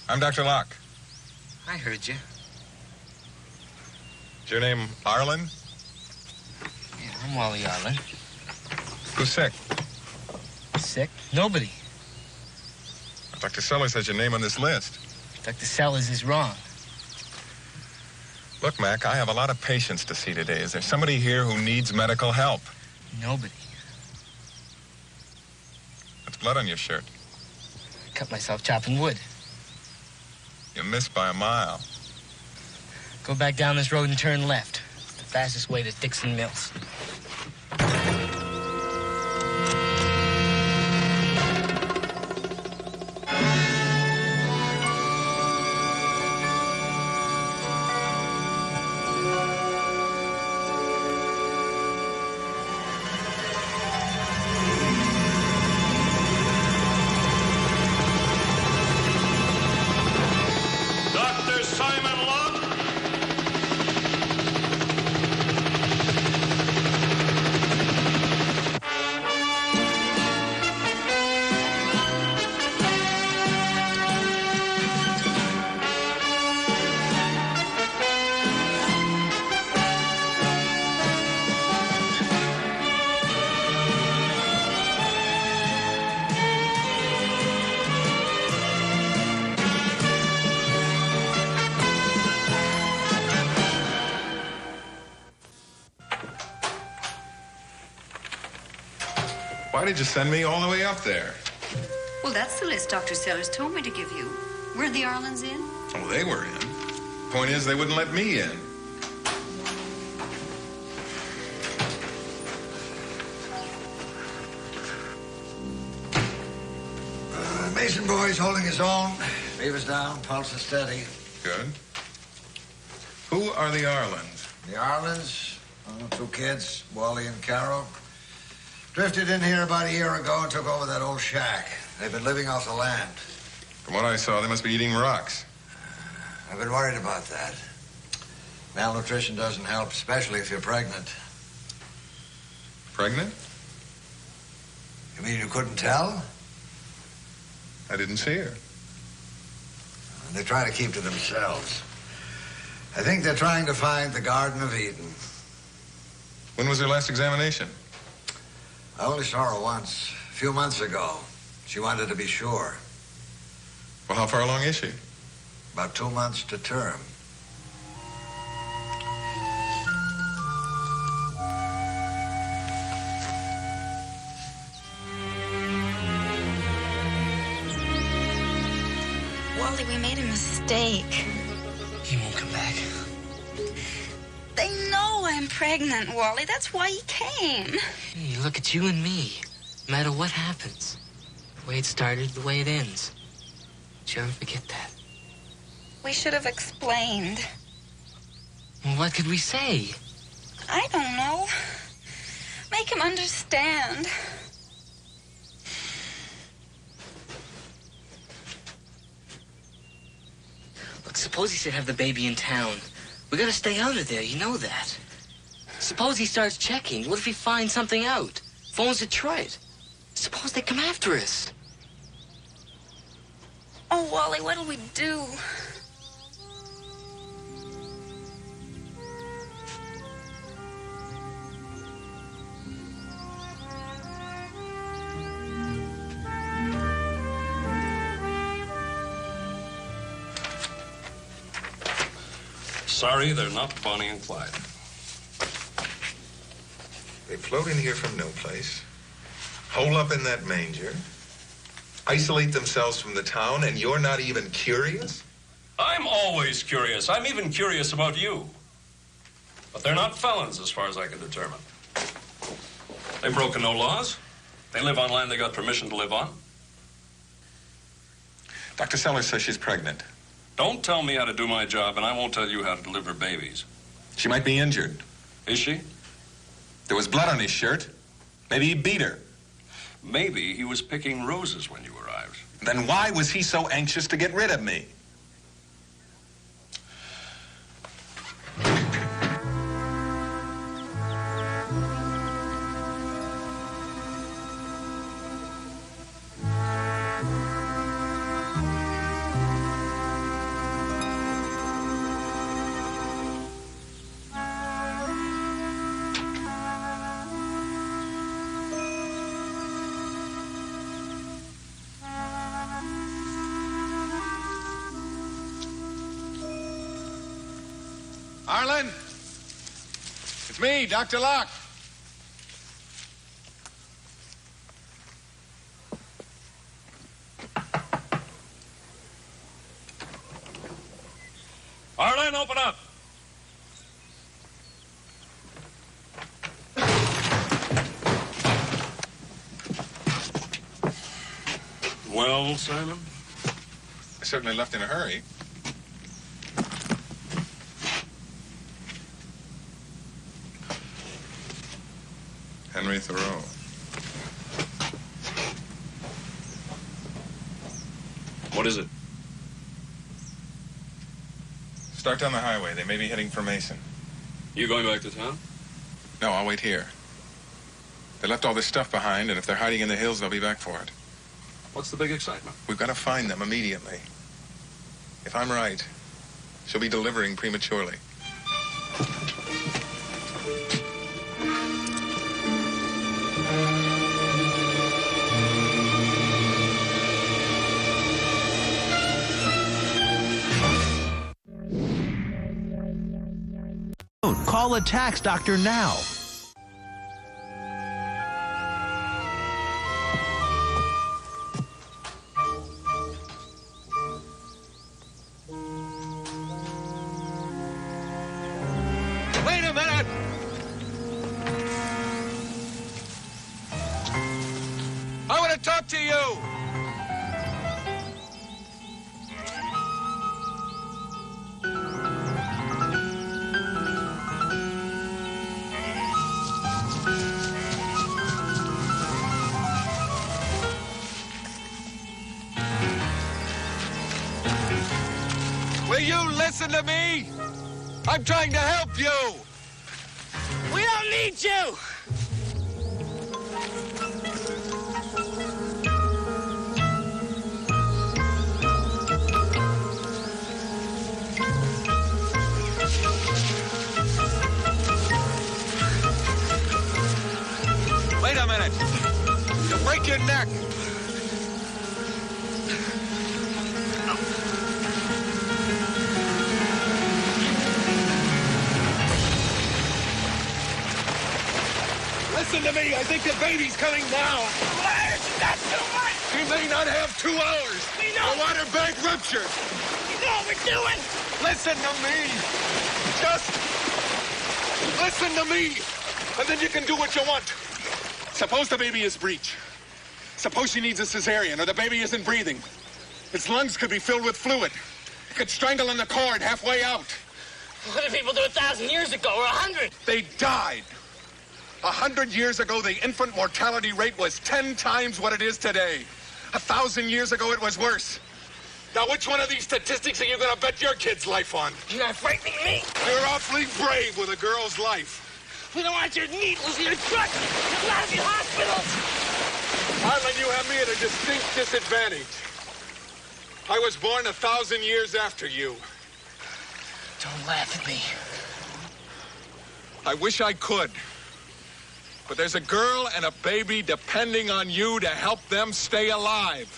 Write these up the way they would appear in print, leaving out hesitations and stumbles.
I'm Dr. Locke. I heard you. Is your name Arlen? Yeah, I'm Wally Arlen. Who's sick? Sick? Nobody. Dr. Sellers has your name on this list. Dr. Sellers is wrong. Look, Mac, I have a lot of patients to see today. Is there somebody here who needs medical help? Nobody. That's blood on your shirt. I cut myself chopping wood. You missed by a mile. Go back down this road and turn left. The fastest way to Dixon Mills. Why did you send me all the way up there? Well, that's the list Dr. Sellers told me to give you. Were the Arlens in? Oh, they were in. Point is, they wouldn't let me in. Mason boy's holding his own. Fever's down, pulse is steady. Good. Who are the Arlens? The Arlens, two kids, Wally and Carol, drifted in here about a year ago and took over that old shack. They've been living off the land. From what I saw, they must be eating rocks. I've been worried about that. Malnutrition doesn't help, especially if you're pregnant. Pregnant? You mean you couldn't tell? I didn't see her. They try to keep to themselves. I think they're trying to find the Garden of Eden. When was her last examination? I only saw her once, a few months ago. She wanted to be sure. Well, how far along is she? About 2 months to term. Wally, we made a mistake. He won't come back. They know I'm pregnant, Wally. That's why he came. Hey, look at you and me. No matter what happens. The way it started, the way it ends. Don't you ever forget that. We should have explained. Well, what could we say? I don't know. Make him understand. Look, suppose he should have the baby in town. We gotta stay out of there, you know that. Suppose he starts checking. What if he finds something out? Phones Detroit. Suppose they come after us. Oh, Wally, what'll we do? Sorry, they're not Bonnie and Clyde. They float in here from no place, hole up in that manger, isolate themselves from the town, and you're not even curious? I'm always curious. I'm even curious about you. But they're not felons, as far as I can determine. They've broken no laws. They live on land they got permission to live on. Dr. Sellers says she's pregnant. Don't tell me how to do my job, and I won't tell you how to deliver babies. She might be injured. Is she? There was blood on his shirt. Maybe he beat her. Maybe he was picking roses when you arrived. Then why was he so anxious to get rid of me? Arlen? It's me, Dr. Locke. Arlen, open up. Well, Simon? I certainly left in a hurry. Henry Thoreau. What is it? Start down the highway. They may be heading for Mason. You going back to town? No, I'll wait here. They left all this stuff behind, and if they're hiding in the hills, they'll be back for it. What's the big excitement? We've got to find them immediately. If I'm right, she'll be delivering prematurely. Call a tax doctor now. Wait a minute! I want to talk to you! Will you listen to me? I'm trying to help you! We don't need you! Wait a minute. You'll break your neck. Listen to me. I think the baby's coming now. That's too much! She may not have 2 hours. We know. The water bag ruptured. You know what we're doing! Listen to me. Just listen to me. And then you can do what you want. Suppose the baby is breech. Suppose she needs a cesarean or the baby isn't breathing. Its lungs could be filled with fluid. It could strangle in the cord halfway out. What did people do 1,000 years ago or 100? They died. 100 years ago, the infant mortality rate was 10 times what it is today. 1,000 years ago, it was worse. Now, which one of these statistics are you going to bet your kid's life on? You're not frightening me. You're awfully brave with a girl's life. We don't want your needles, your drugs, your lousy hospitals. Arlen, you have me at a distinct disadvantage. I was born 1,000 years after you. Don't laugh at me. I wish I could. But there's a girl and a baby depending on you to help them stay alive.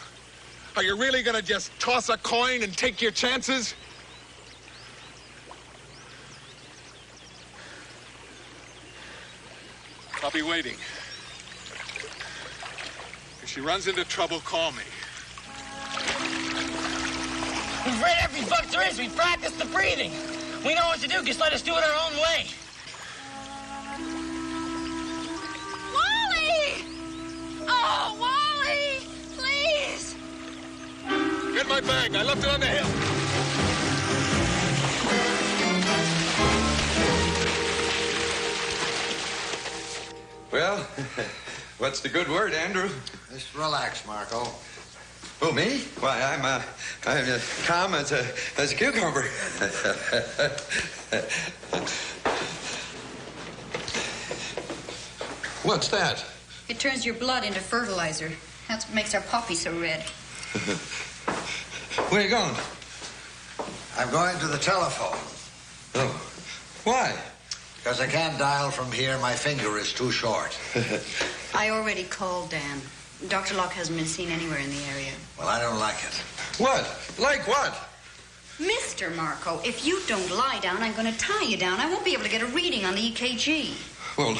Are you really going to just toss a coin and take your chances? I'll be waiting. If she runs into trouble, call me. We've read every book there is. We practiced the breathing. We know what to do. Just let us do it our own way. Wally! Oh, Wally! Please! Get my bag. I left it on the hill. Well, what's the good word, Andrew? Just relax, Marco. Oh, me? Why, I'm calm as a cucumber. What's that? It turns your blood into fertilizer. That's what makes our poppy so red. Where are you going? I'm going to the telephone. Oh, why? Because I can't dial from here. My finger is too short. I already called Dan. Dr. Locke hasn't been seen anywhere in the area. Well, I don't like it. What? Like what? Mr. Marco, if you don't lie down, I'm going to tie you down. I won't be able to get a reading on the EKG. Well,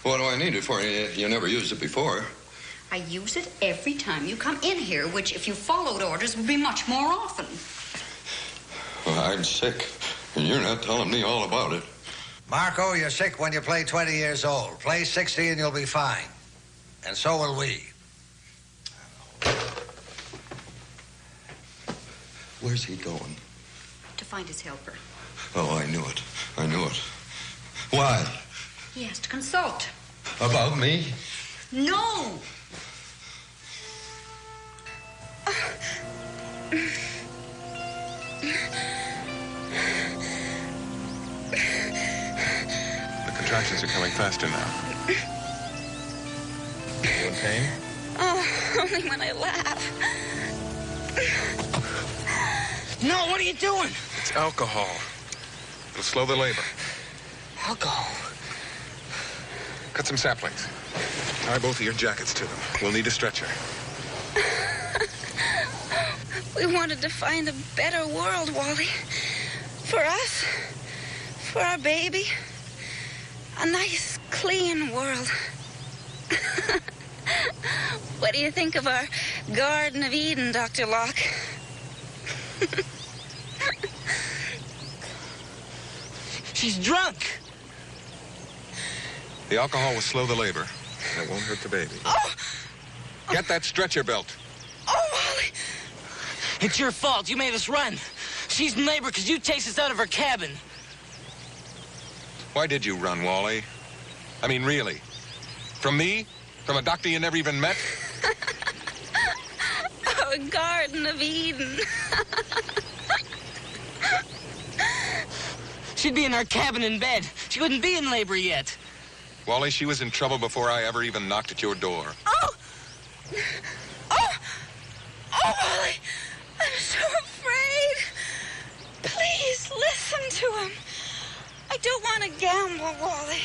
what do I need it for? You never used it before. I use it every time you come in here, which, if you followed orders, would be much more often. Well, I'm sick, and you're not telling me all about it. Marco, you're sick when you play 20 years old. Play 60 and you'll be fine. And so will we. Where's he going? To find his helper. Oh, I knew it. I knew it. Why? He has to consult. About me? No! The contractions are coming faster now. You in pain? Oh, only when I laugh. No, what are you doing? It's alcohol. It'll slow the labor. Alcohol. Cut some saplings. Tie both of your jackets to them. We'll need a stretcher. We wanted to find a better world, Wally. For us. For our baby. A nice, clean world. What do you think of our Garden of Eden, Dr. Locke? She's drunk. The alcohol will slow the labor. And it won't hurt the baby. Oh! Get that stretcher belt. Oh, Wally! It's your fault. You made us run. She's in labor because you chased us out of her cabin. Why did you run, Wally? I mean, really? From me? From a doctor you never even met? Our Garden of Eden. She'd be in our cabin in bed. She wouldn't be in labor yet. Wally, she was in trouble before I ever even knocked at your door. Oh! Oh! Oh, Wally! I'm so afraid. Please listen to him. I don't want to gamble, Wally.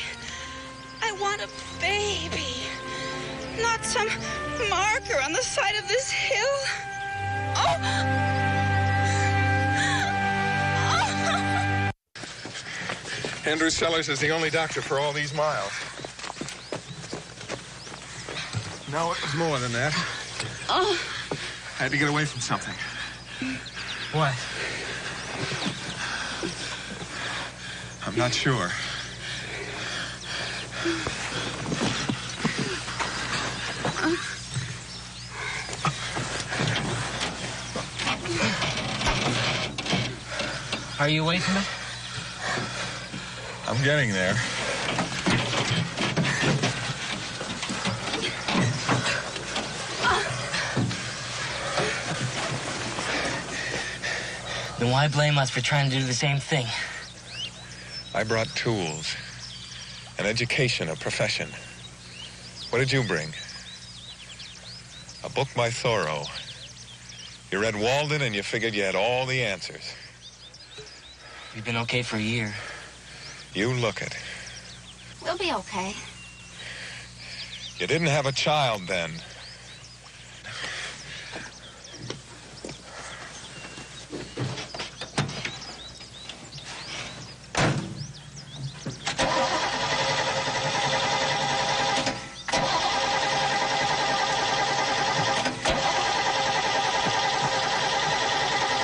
I want a baby. Not some marker on the side of this hill. Oh! Andrew Sellers is the only doctor for all these miles. No, it was more than that. Oh! I had to get away from something. What? I'm not sure. Are you away from it? I'm getting there. Then why blame us for trying to do the same thing? I brought tools, an education, a profession. What did you bring? A book by Thoreau. You read Walden and you figured you had all the answers. You've been okay for a year. You look it. We'll be okay. You didn't have a child then.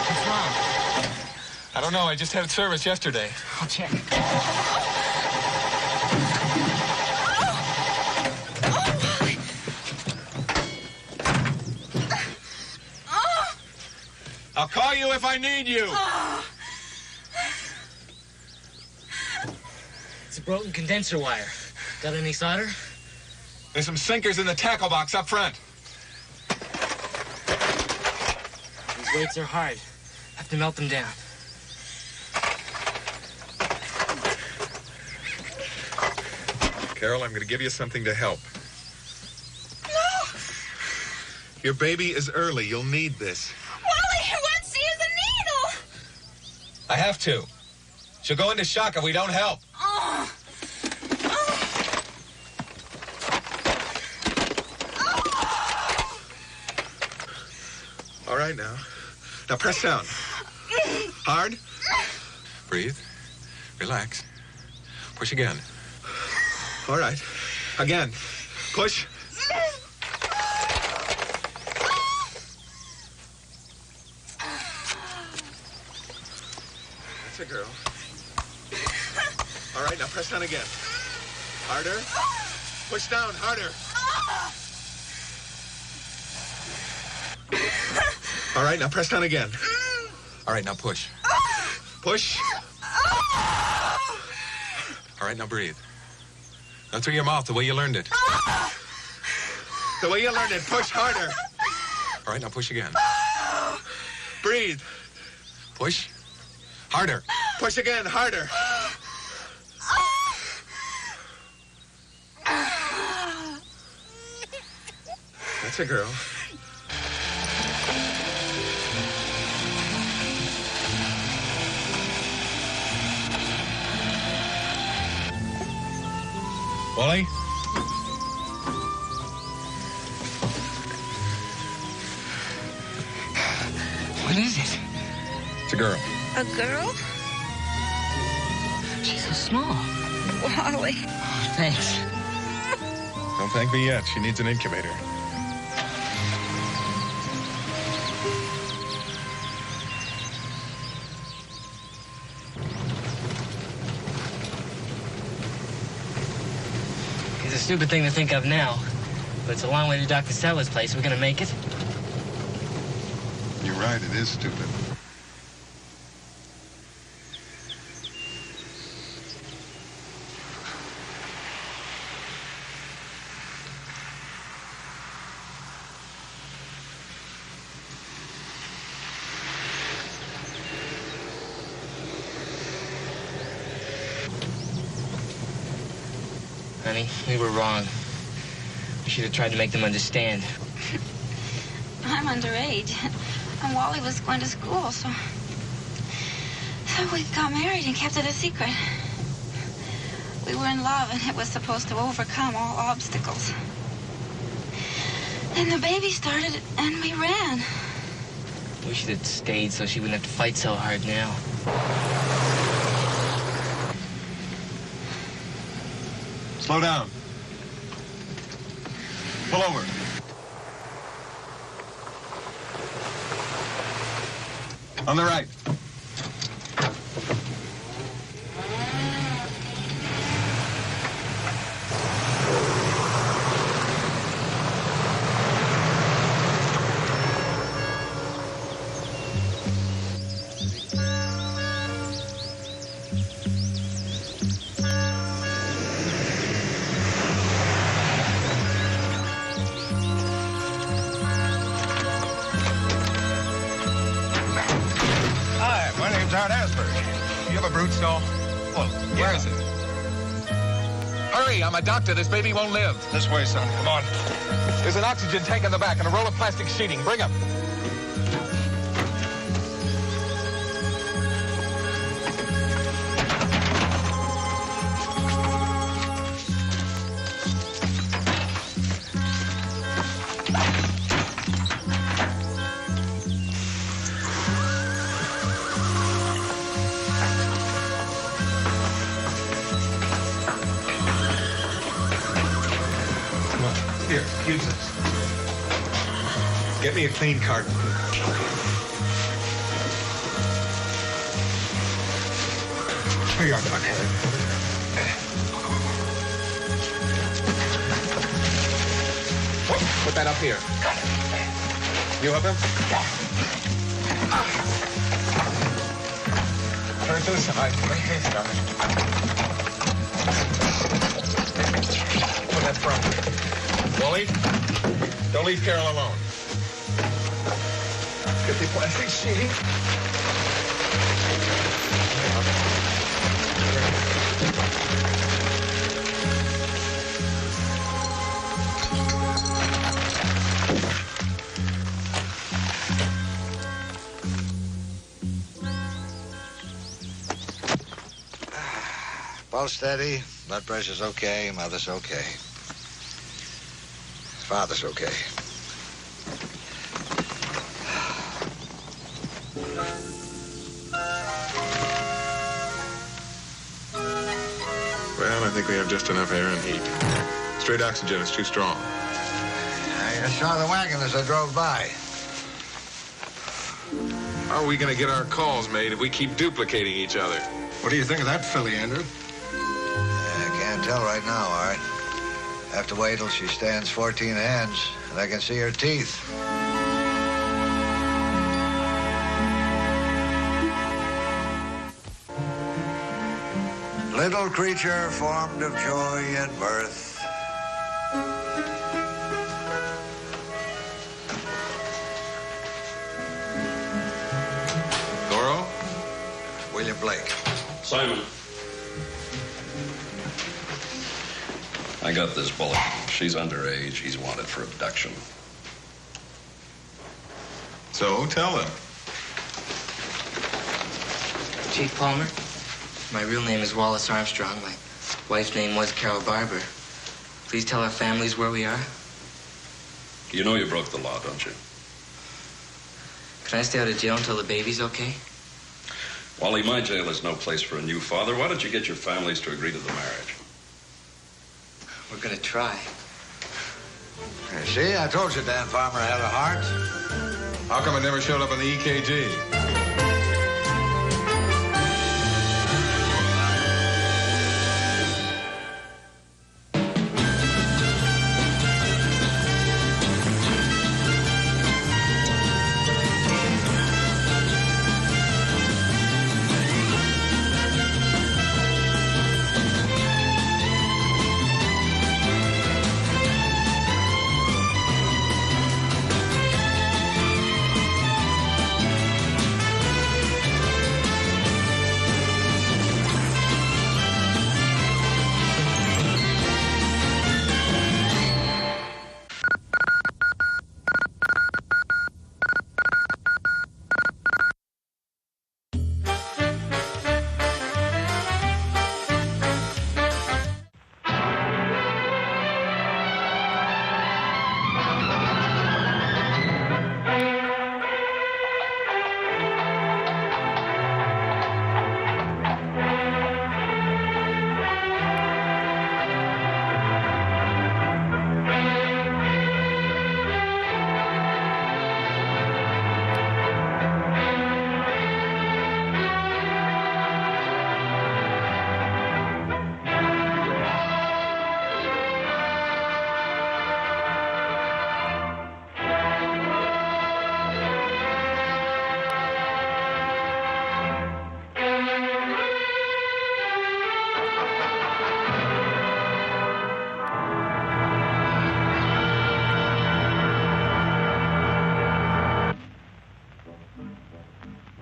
What's wrong? I don't know. I just had service yesterday. I'll check. I'll call you if I need you. It's a broken condenser wire. Got any solder? There's some sinkers in the tackle box up front. These weights are hard. Have to melt them down. Carol, I'm going to give you something to help. No! Your baby is early. You'll need this. Wally, who wants to use a needle? I have to. She'll go into shock if we don't help. Oh! All right, now. Now press down. Hard. Breathe. Relax. Push again. All right. Again. Push. That's a girl. All right, now press down again. Harder. Push down, harder. All right, now press down again. All right, now push. Push. All right, now breathe. Now through your mouth, the way you learned it. The way you learned it. Push harder. All right, now push again. Breathe. Push. Harder. Push again, harder. That's a girl. Wally? What is it? It's a girl. A girl? She's so small. Wally. Oh, thanks. Don't thank me yet. She needs an incubator. It's a stupid thing to think of now, but it's a long way to Dr. Sellers' place. We're gonna make it. You're right. It is stupid. Honey, we were wrong. We should have tried to make them understand. I'm underage. And Wally was going to school, so we got married and kept it a secret. We were in love, and it was supposed to overcome all obstacles. Then the baby started, and we ran. We should have stayed so she wouldn't have to fight so hard now. Slow down. Pull over. On the right. Well, where is it? Hurry, I'm a doctor. This baby won't live. This way, son. Come on. There's an oxygen tank in the back and a roll of plastic sheeting. Bring him. Here, use this. Get me a clean carton. Here you are, Doc. Put that up here. You have him? Turn to the side. Put that front. Wally, don't leave Carol alone. Get the plastic sheeting. Pulse steady. Blood pressure's okay. Mother's okay. Father's okay. think we have just enough air and heat. Straight oxygen is too strong. I just saw the wagon as I drove by. How are we going to get our calls made if we keep duplicating each other? What do you think of that filly, Andrew? I can't tell right now, Art. Have to wait till she stands 14 hands, and I can see her teeth. Little creature formed of joy at birth. Goro? William Blake. Simon. I got this bullet. She's underage. He's wanted for abduction. So, tell them. Chief Palmer, my real name is Wallace Armstrong. My wife's name was Carol Barber. Please tell our families where we are. You know you broke the law, don't you? Can I stay out of jail until the baby's okay? Wally, my jail is no place for a new father. Why don't you get your families to agree to the marriage? We're gonna try. See, I told you Dan Farmer had a heart. How come it never showed up on the EKG?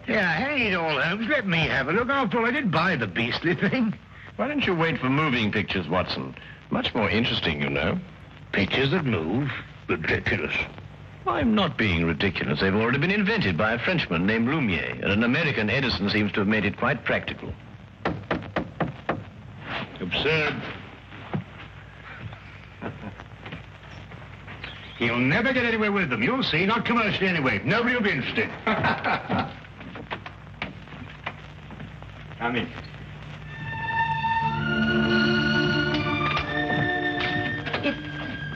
Yeah, hang it all, Holmes. Let me have a look. After all, I did buy the beastly thing. Why don't you wait for moving pictures, Watson? Much more interesting, you know. Pictures that move. Ridiculous. I'm not being ridiculous. They've already been invented by a Frenchman named Lumiere, and an American, Edison, seems to have made it quite practical. Absurd. He'll never get anywhere with them. You'll see. Not commercially, anyway. Nobody will be interested. Come in.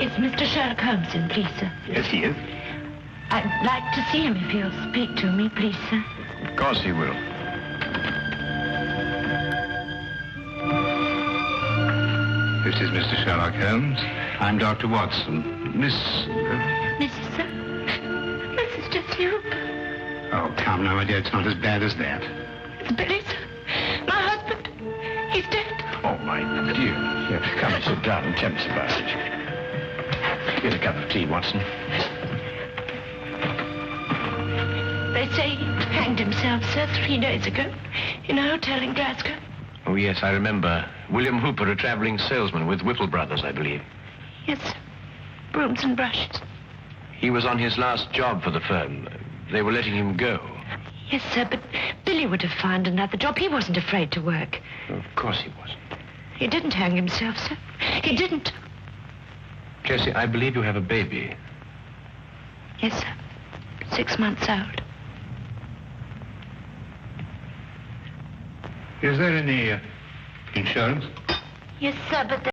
It's Mr. Sherlock Holmes in, please, sir. Yes, he is. I'd like to see him if he'll speak to me, please, sir. Of course he will. This is Mr. Sherlock Holmes. I'm Dr. Watson. Miss... Mrs. Sir? Mrs. just you. Oh, come now, my dear. It's not as bad as that. It's Billy, sir. My husband. He's dead. Oh, my dear. Here, come and sit down and tell us about it. Here's a cup of tea, Watson. They say he hanged himself, sir, 3 days ago in a hotel in Glasgow. Oh, yes, I remember. William Hooper, a traveling salesman with Whipple Brothers, I believe. Yes, sir. Brooms and brushes. He was on his last job for the firm. They were letting him go. Yes, sir, but Billy would have found another job. He wasn't afraid to work. Of course he wasn't. He didn't hang himself, sir. He didn't. Jessie, I believe you have a baby. Yes, sir. 6 months old. Is there any insurance? Yes, sir, but